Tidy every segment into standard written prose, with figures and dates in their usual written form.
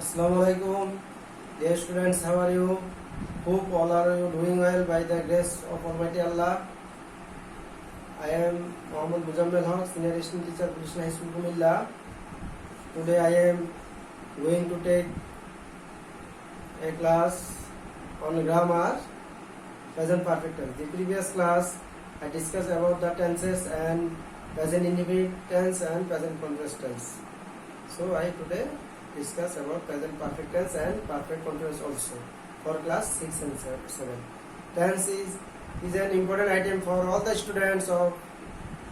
Assalamualaikum, dear students, how are you? Hope all are you doing well by the grace of Almighty Allah. I am Mohammad Muzammil Haq, senior assistant teacher, Krishna High School, Kumilla. Today I am going to take a class on grammar, present perfect tense. The previous class I discussed about the tenses and present indefinite tense and present continuous tense. So I today discuss about present perfect tense and perfect continuous also for class 6 and 7. Tense is an important item for all the students of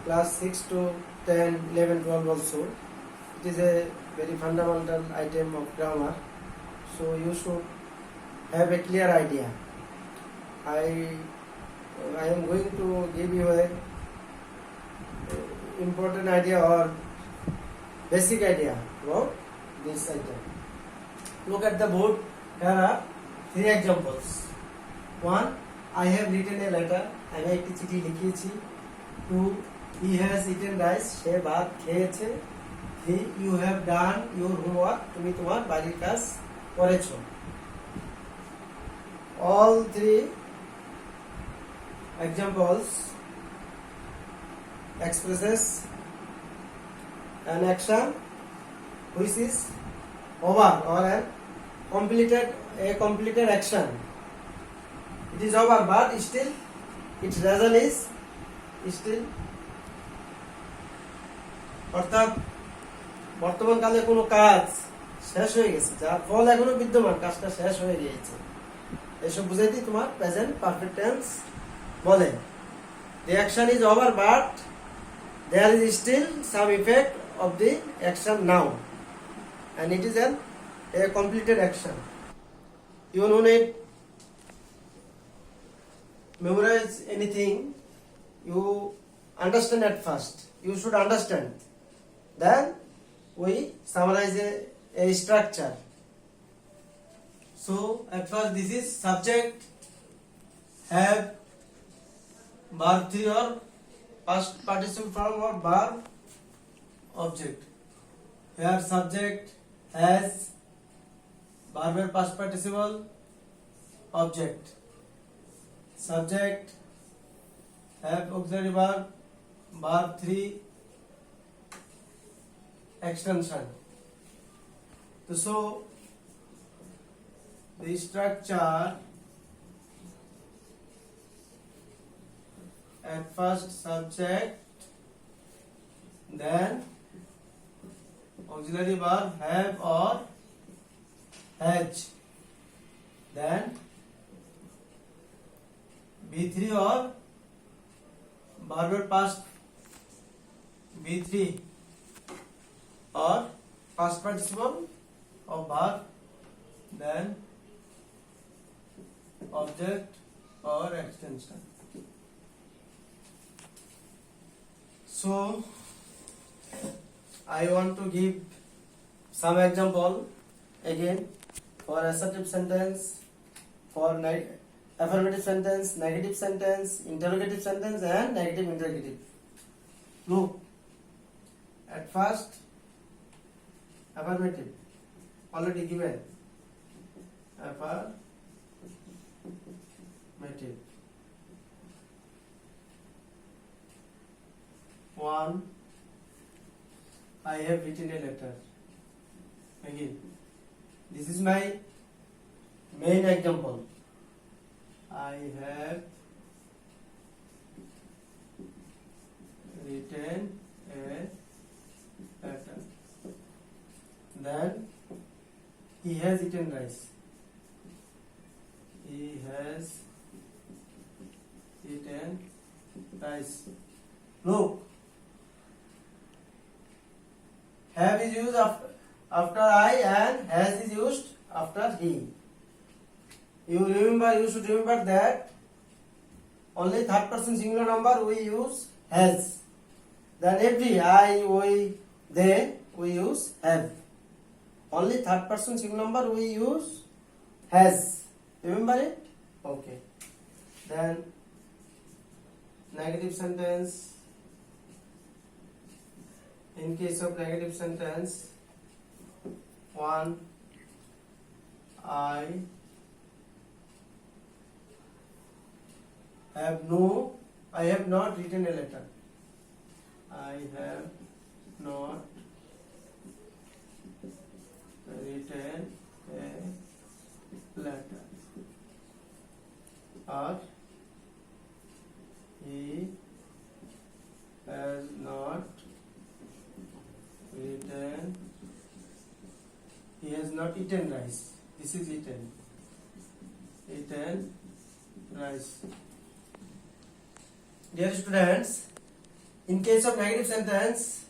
class 6 to 10, 11, 12 also. It is a very fundamental item of grammar. So you should have a clear idea. I am going to give you a important idea or basic idea about this item. Look at the board. Here are 3 examples. 1. I have written a letter. আমি একটি চিঠি লিখিয়েছি. 2. He has eaten rice. সে ভাত খেয়েছে. 3. You have done your homework. তুমি তোমার বাড়ির কাজ করেছো. All 3 examples expresses an action which is over or a completed action. It is over, but still its result is still. অর্থাৎ বর্তমান কালে কোনো কাজ শেষ হয়ে গেছে, যার ফল এখনো বিদ্যমান, কাজটা শেষ হয়ে গিয়েছে, এসব বুঝাইতে তোমার প্রেজেন্ট পারফেক্ট টেন্স বলে. The action is over, but there is still some effect of the action now, and it is a completed action. You no need memorize anything. You understand at first. You should understand. Then we summarize a structure. So at first this is subject, have, verb 3 or past participle form or verb, object. Here subject has, verb past participle, object. Subject have auxiliary verb, verb 3, extension. So the structure at first subject, then auxiliary verb have or has, then B3 or verb past B3 or past participle of verb, then object or extension. So I want to give some example again for assertive sentence, for affirmative sentence, negative sentence, interrogative sentence and negative interrogative. Look, at first affirmative already given. Affirmative. 1. I have written a letter. Again, this is my main example. I have written a letter. Then he has eaten rice. He has eaten rice. Look, have is used after I and has is used after he. You should remember that only third person singular number we use has. Then every I, we, they we use have. Only third person singular number we use has. Remember it? Okay. Then negative sentence. In case of negative sentence, 1. I have not written a letter. I have not written a letter. Or he has not written. He has not eaten rice. This is eaten. Eaten rice. Dear students, in case of negative sentence,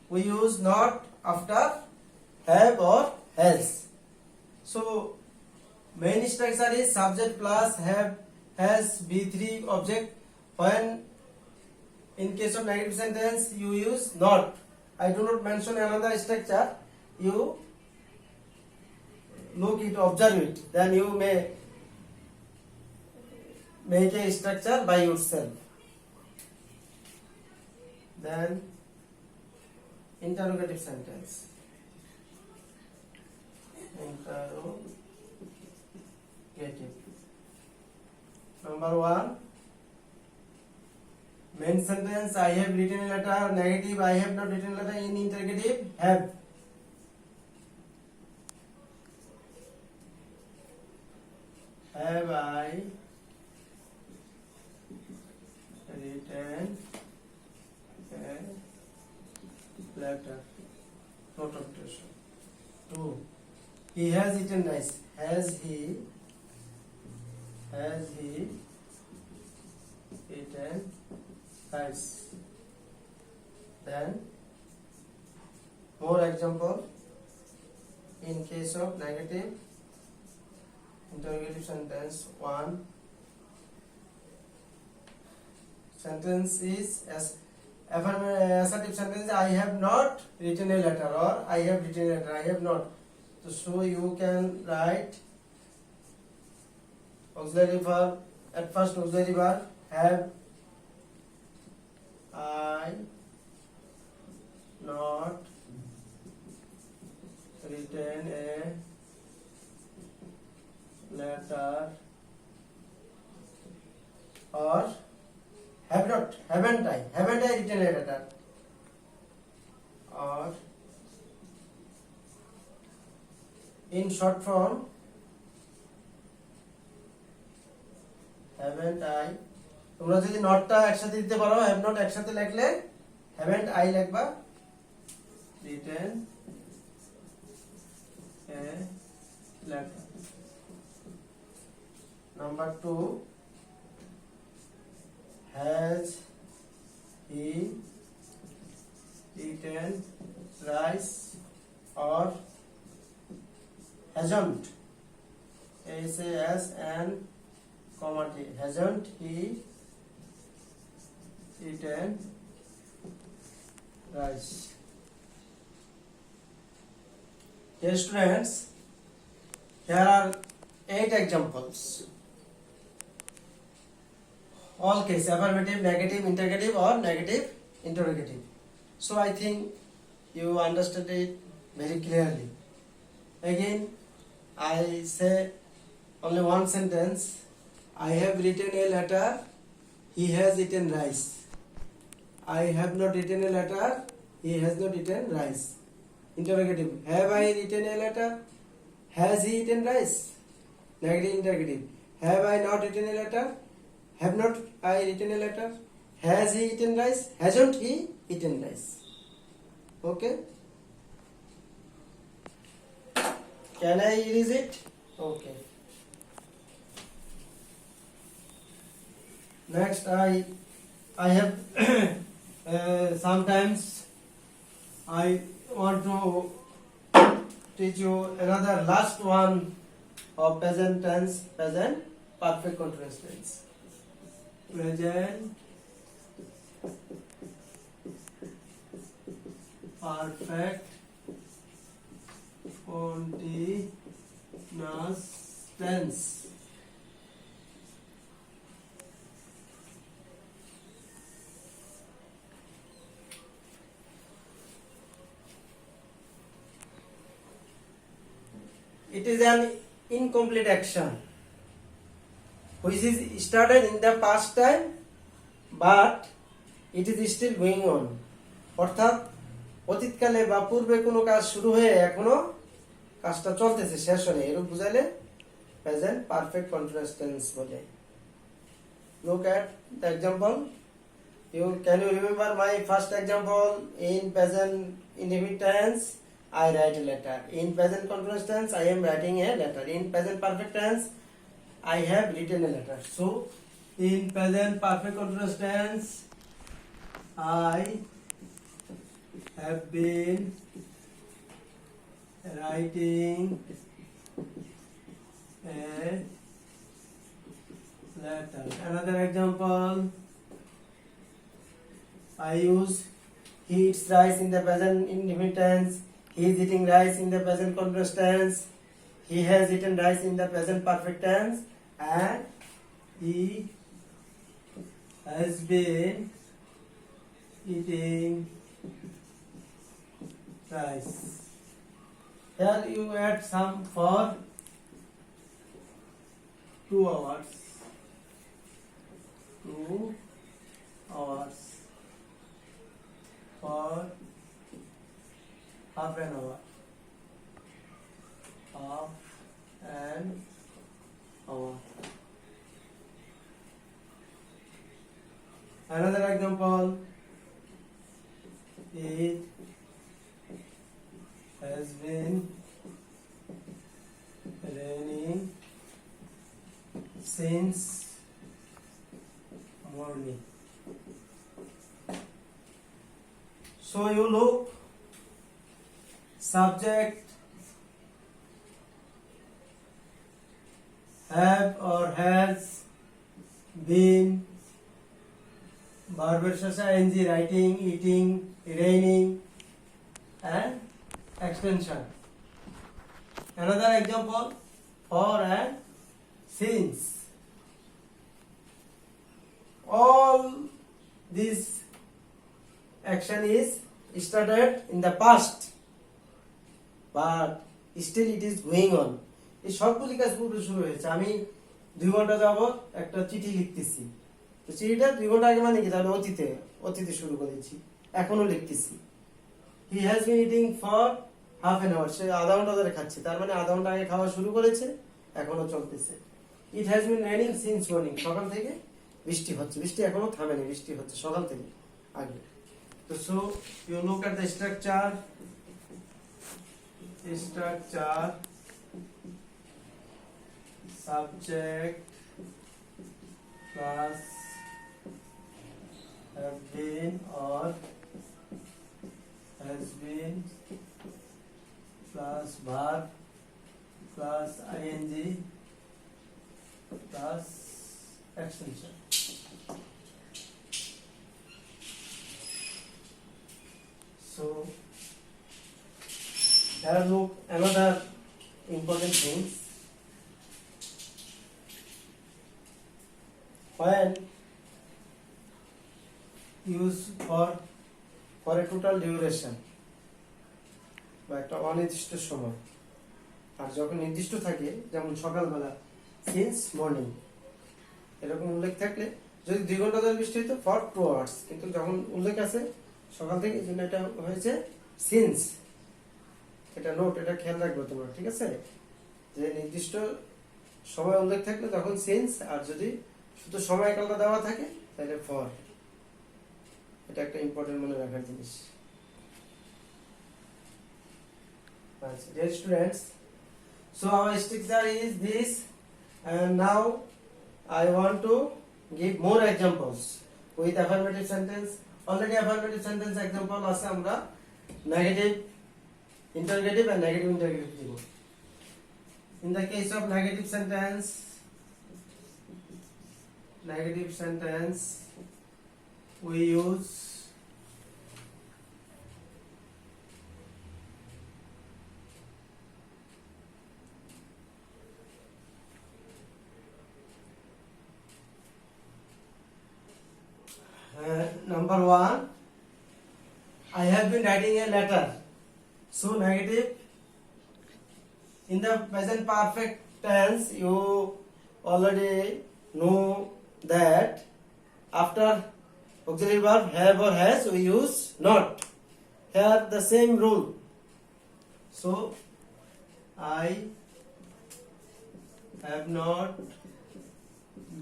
we use not after have or has. So, main structure is subject plus have, has, be3 object. When in case of negative sentence, you use not. I do not mention another structure. You look it, observe it. Then you may make a structure by yourself. Then interrogative sentence. Interrogative. Number 1. Main sentence, I have written a letter. Negative, I have not written a letter. In interrogative, have. Have I written a letter? Note of question. 2. He has eaten rice. Has he eaten rice? Then more example. In case of negative interrogative sentence, 1. Sentence is as assertive sentence, I have not written a letter, or I have written a letter. I have not. So you can write auxiliary verb, at first auxiliary verb, have I not written a letter, or haven't I written a letter, or in short form, haven't I. তোমরা যদি নটটা একসাথে দিতে পারো, have not একসাথে লিখলে haven't I লিখবা, written a letter. Number 2, has he eaten rice, or hasn't, HASNT, hasn't he eaten rice? Dear students, here are 8 examples. All case, affirmative, negative, interrogative, or negative interrogative. So I think you understood it very clearly. Again, I say only one sentence. I have written a letter. He has eaten rice. I have not written a letter. He has not eaten rice. Interrogative. Have I written a letter? Has he eaten rice? Negative interrogative. Have I not written a letter? Have not I written a letter? Has he eaten rice? Hasn't he eaten rice? Okay. Can I erase it? Okay. Next, I have sometimes I want to teach you another last one of present tense, present perfect continuous tense. Present perfect continuous tense. It is an incomplete action which is started in the past time but it is still going on. অর্থাৎ অতীতকালে বা পূর্বে কোনো কাজ শুরু হয়ে এখনো কাজটা চলতেছে, শেষ হয়নি, এরূপ বুঝাইলে প্রেজেন্ট পারফেক্ট কন্টিনিউয়াস টেন্স বলে। Look at the example. Can you remember my first example? In present indefinite tense, I write a letter. In present continuous tense, I am writing a letter. In present perfect tense, I have written a letter. So, in present perfect continuous tense, I have been writing a letter. Another example, I use he eats rice in the present indefinite tense. He is eating rice in the present continuous tense. He has eaten rice in the present perfect tense, and he has been eating rice. Here you add some for 2 hours. 2 hours. For half an hour. Half an hour. Another example, it has been raining since morning. So you look, subject, have or has been, verb ing, writing, eating, raining, and extension. Another example, for and since. All this action is started in the past but still it is going on. এই সবগুলি কাজ পূর্বে শুরু হয়েছে। আমি 2 ঘন্টা যাবত একটা চিঠি লিখতেছি, তো চিঠিটা 2 ঘন্টা আগে মানে কি, তাহলে অতীতে শুরু করেছি, এখনো লিখতেছি। He has been eating for half an hour, সে আধা ঘন্টা ধরে খাচ্ছে, তার মানে আধা ঘন্টা আগে খাওয়া শুরু করেছে, এখনো চলতেছে। It has been raining since morning, সকাল থেকে বৃষ্টি হচ্ছে, বৃষ্টি এখনো থামেনি, বৃষ্টি হচ্ছে সকাল থেকে আগে। তো so you look at the structure, subject plus have been or has been plus verb plus ing plus extension. So here look another important things. When use for a total duration বা একটা অনির্দিষ্ট সময়, আর যখন নির্দিষ্ট থাকে যেমন সকালবেলা since morning এরকম উল্লেখ থাকলে, যদি 2 ঘন্টা ধরে বৃষ্টি হতো ফর 2 আওয়ার্স, কিন্তু যখন উল্লেখ আছে সকাল থেকে, এই জন্য এটা হয়েছে সিন্স। এটা নোট, এটা খেয়াল রাখবে তোমরা, ঠিক আছে? যে নির্দিষ্ট সময় উল্লেখ থাকলে তখন সিন্স, আর যদি শুধু সময়কালটা দেওয়া থাকে তাহলে ফর। এটা একটা ইম্পর্টেন্ট মনে রাখার জিনিস। Dear students, so our structure is this, and now I want to give more examples with affirmative sentence. Already affirmative sentence example আছে, আমরা negative interrogative and negative interrogative দিব। In the case of negative sentence we use number 1, I have been writing a letter. So negative in the present perfect tense you already know that after auxiliary verb have or has we use not. Here the same rule. So I have not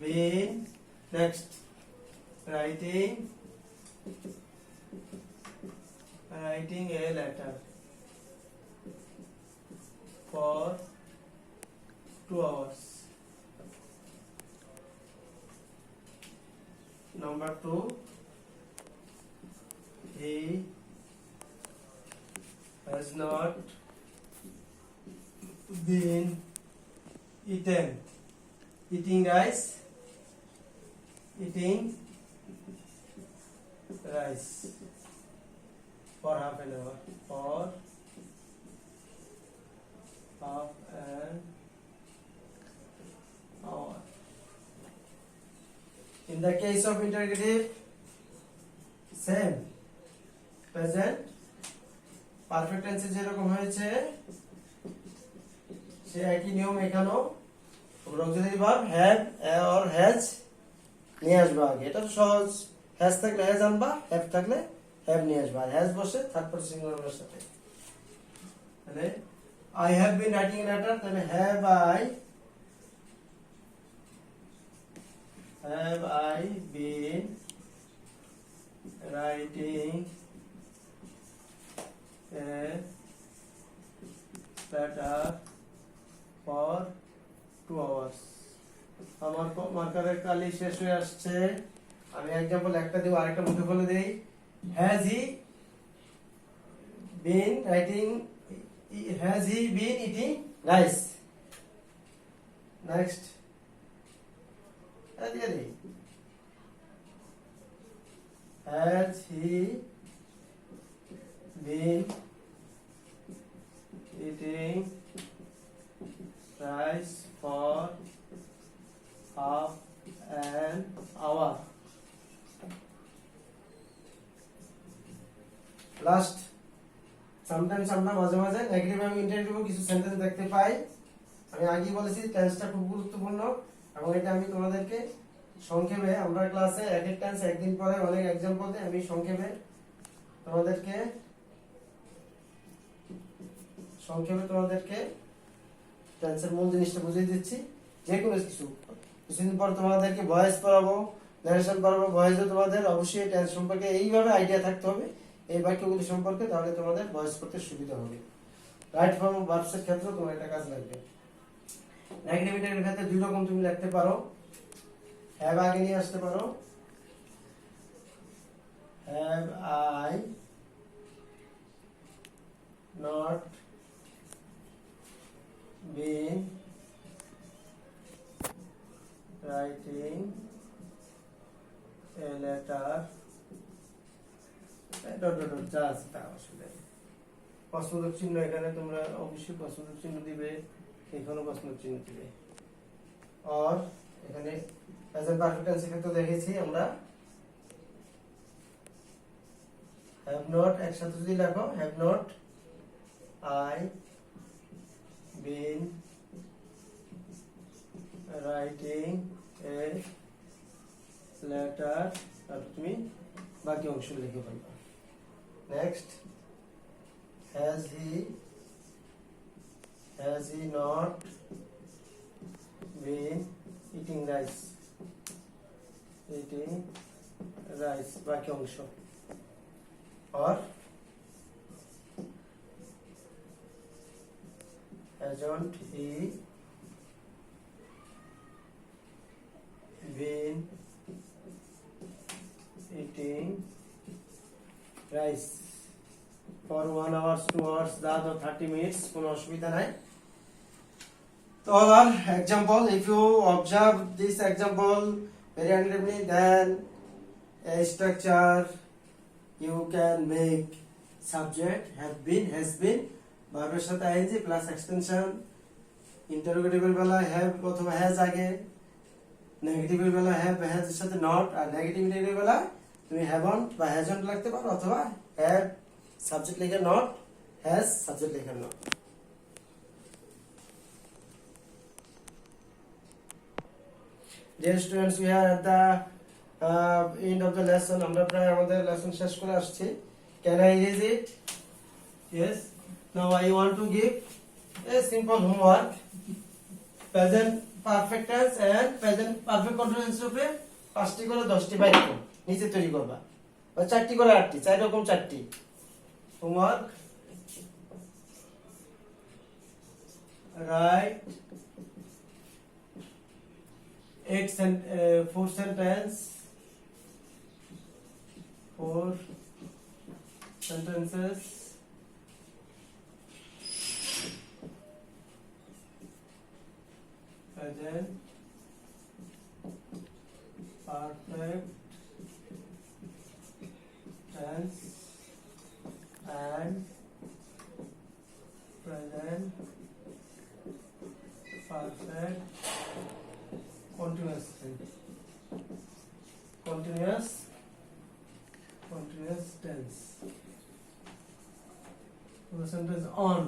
been, next, writing a letter for 2 hours. Number 2, he has not been eating rice for half an hour. In the case of interrogative, same, present perfect টেন্সে যেরকম হয়েছে সে একই নিয়ম এখানেও auxiliary verb have or has নিয়ে আসবে আগে। এটা তো সহজ, হ্যাজ থাকলে হ্যাজ আনবা, হ্যাভ থাকলে হ্যাভ নিয়ে আসবা, হ্যাজ বসে থার্ড পারসন সিঙ্গুলারের সাথে। তাহলে I have been writing a letter, তাহলে have I been writing a letter for 2 hours. আমার মার্কারের কালি শেষ হয়ে আসছে, আমি एग्जांपल একটা দেব আরেকটা মুখে বলে দেই। has he been eating rice? next has he been eating rice for half an hour? Last, sometimes আমরা মাঝে মাঝে নেগেটিভ এবং ইন্টারেক্টিভ কিছু সেন্টেন্স দেখতে পাই। আমি আগেই বলেছি টেন্সটা খুব গুরুত্বপূর্ণ এবং এটা আমি তোমাদেরকে সংক্ষেপে, আমরা ক্লাসে এক এক টেন্স একদিন পরে অনেক एग्जांपल দেই, আমি সংক্ষেপে তোমাদেরকে টেন্সের মূল জিনিসটা বুঝিয়ে দিচ্ছি। যে কোনো কিছুদিন পর তোমাদেরকে ভয়েস পড়াবো, ন্যারেশন পড়াবো। ভয়েসে তোমাদের অবশ্যই টেন্স সম্পর্কে এইভাবে আইডিয়া থাকতে হবে, এই বাক্যগুলি সম্পর্কে, তাহলে তোমাদের ভয়েস করতে সুবিধা হবে। রাইট ফর্ম ভার্বস এর ক্ষেত্রে তোমার এটা কাজ লাগবে। নেগেটিভ ইন্টারেক্টিভ ক্ষেত্রে দুই রকম তুমি লিখতে পারো, হ্যাভ আগে নিয়ে আসতে পারো, have I not been writing a letter প্রশ্নবোধক চিহ্ন, এখানে তোমরা অবশ্যই প্রশ্নবোধক চিহ্ন দিবে, এখানেও প্রশ্নবোধক চিহ্ন দিবে। আর এখানে প্রেজেন্ট পারফেক্ট টেন্স ক্ষেত্রে দেখেছি আমরা have not একসাথে যদি লেখো, have not I been writing a letter, তারপর তুমি বাকি অংশ লিখে ফেলবা। Next, has he not been eating rice? বাকি অংশ। or hasn't he been eating rice for 1 hour, 2 hours, 30 minutes? কোনো অসুবিধা নাই। তো our example, if you observe this example very attentively, then a structure you can make subject have been, has been, ভার্বের সাথে ING plus extension. ইন্টারোগেটিভের বেলা have অথবা has আগে, নেগেটিভের বেলা হ্যাভ হ্যাজ এর সাথে নট, আর নেগেটিভ ইন্টারোগেটিভের বেলা তুমি হ্যাভন্ট বা হ্যাজন্ট লিখতে পারো, অথবা হ্যাভ সাবজেক্ট লিখে নট, হ্যাজ সাবজেক্ট লিখে not. Dear students, we are at the end of the lesson. আমরা প্রায় আমাদের লেসন শেষ করে আসছি. Can I erase it? Yes. Now I want to give a simple homework. Present perfect tense and present perfect continuous রূপে 5টি করে 10টি বাক্য নিচে তৈরি করবা, বা 4টি করে 8টি, 4 রকম 4টি homework. Write 4 sentence, 4 sentences present perfect tense and present perfect continuous tense. The sentence on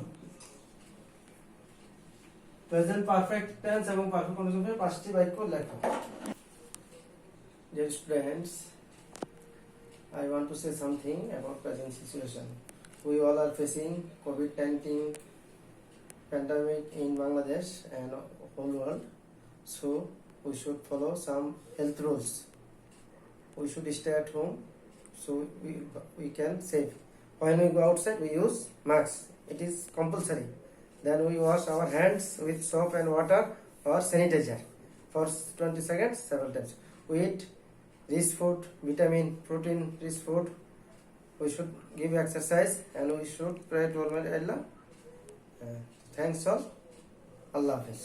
present perfect tense এবং perfect continuous এর 5টি বাক্য লেখো. Dear students, I want to say something about present situation. We all are facing COVID-19 pandemic in Bangladesh and whole world. So we should follow some health rules. We should stay at home so we can save. When we go outside, we use mask. It is compulsory. Then we wash our hands with soap and water or sanitizer for 20 seconds several times. We eat rich food, vitamin, protein rich food. We should give exercise and we should pray to Almighty Allah. Thanks all. Allah Hafiz.